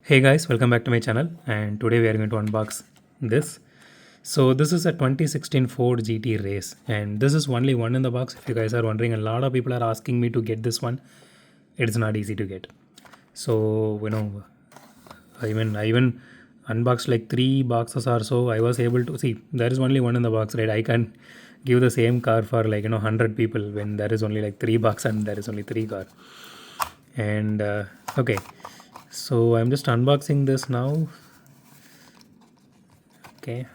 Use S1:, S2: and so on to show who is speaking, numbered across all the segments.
S1: Hey guys, welcome back to my channel, and today we are going to unbox this. So this is a 2016 Ford GT race, and this is only one in the box. If you guys are wondering, a lot of people are asking me to get this one. It's not easy to get. So I even unboxed like 3 boxes or so. I was able to see there is only one in the box, right? I can't give the same car for 100 people when there is only like 3 boxes and there is only 3 car. And okay, so I'm just unboxing this now. Okay,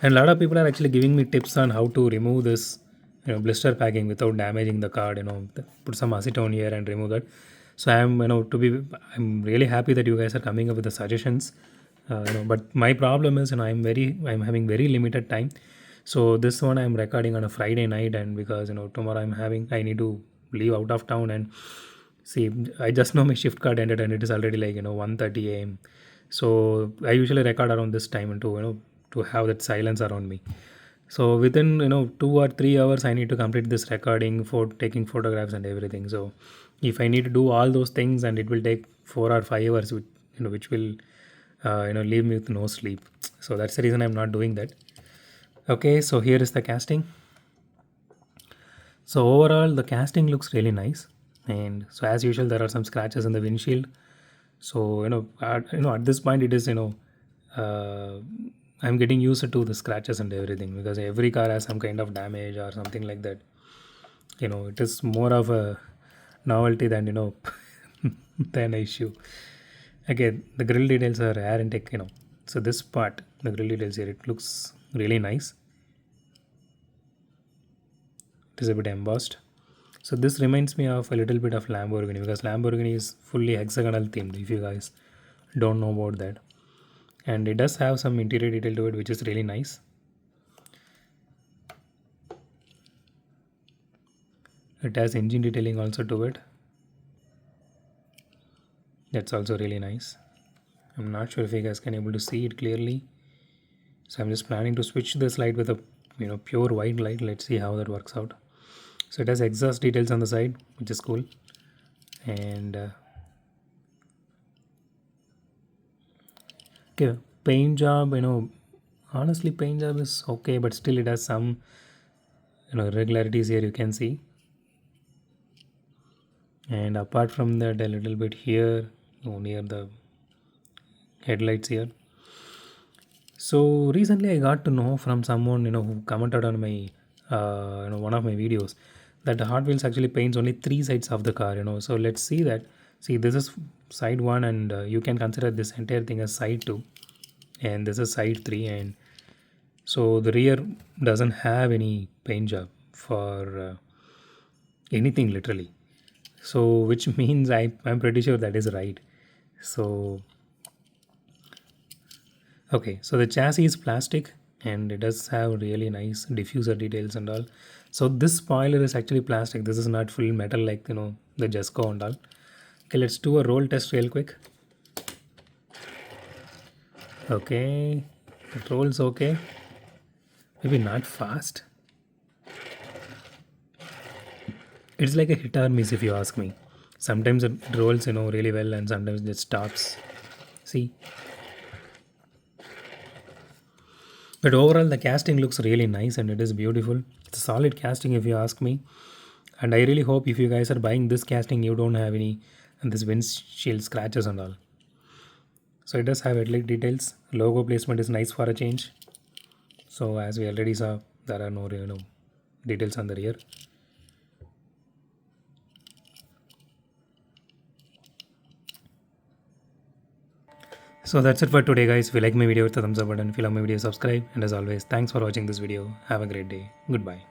S1: and a lot of people are actually giving me tips on how to remove this blister packing without damaging the card. Put some acetone here and remove that. So I'm really happy that you guys are coming up with the suggestions. But my problem is, I'm having very limited time. So this one I'm recording on a Friday night, and because tomorrow I need to leave out of town. And see, I just know my shift card ended and it is already 1:30 a.m. So I usually record around this time and to have that silence around me. So within 2 or 3 hours I need to complete this recording for taking photographs and everything. So if I need to do all those things, and it will take 4 or 5 hours, which will leave me with no sleep. So that's the reason I'm not doing that. Okay, so here is the casting. So overall, the casting looks really nice, and so as usual, there are some scratches in the windshield. So at this point, it is uh, I'm getting used to the scratches and everything, because every car has some kind of damage or something like that. It is more of a novelty than than an issue. Again, the grill details are rare and tech. So this part, the grill details here, it looks really nice. It is a bit embossed. So this reminds me of a little bit of Lamborghini, because Lamborghini is fully hexagonal themed, if you guys don't know about that. And it does have some interior detail to it, which is really nice. It has engine detailing also to it. That's also really nice. I'm not sure if you guys can able to see it clearly. So I'm just planning to switch this light with a pure white light. Let's see how that works out. So it has exhaust details on the side, which is cool. And okay, paint job, honestly paint job is okay, but still it has some irregularities here, you can see. And apart from that, a little bit here, near the headlights here. So recently I got to know from someone who commented on my one of my videos, that the Hot Wheels actually paints only 3 sides of the car. So let's see that. See, this is side 1, and you can consider this entire thing as side 2, and this is side 3. And so the rear doesn't have any paint job for anything literally. So which means I'm pretty sure that is right. So okay, so the chassis is plastic, and it does have really nice diffuser details and all. So this spoiler is actually plastic. This is not full metal like the Jesco and all. Okay, let's do a roll test real quick. Okay, it rolls okay. Maybe not fast. It's like a hit or miss if you ask me. Sometimes it rolls really well, and sometimes it stops. See, but overall the casting looks really nice and it is beautiful. It's a solid casting if you ask me. And I really hope if you guys are buying this casting, you don't have any and this windshield scratches and all. So it does have headlight details. Logo placement is nice for a change. So as we already saw, there are no details on the rear. So that's it for today, guys. If you like my video, hit the thumbs up button. If you love my video, subscribe. And as always, thanks for watching this video. Have a great day. Goodbye.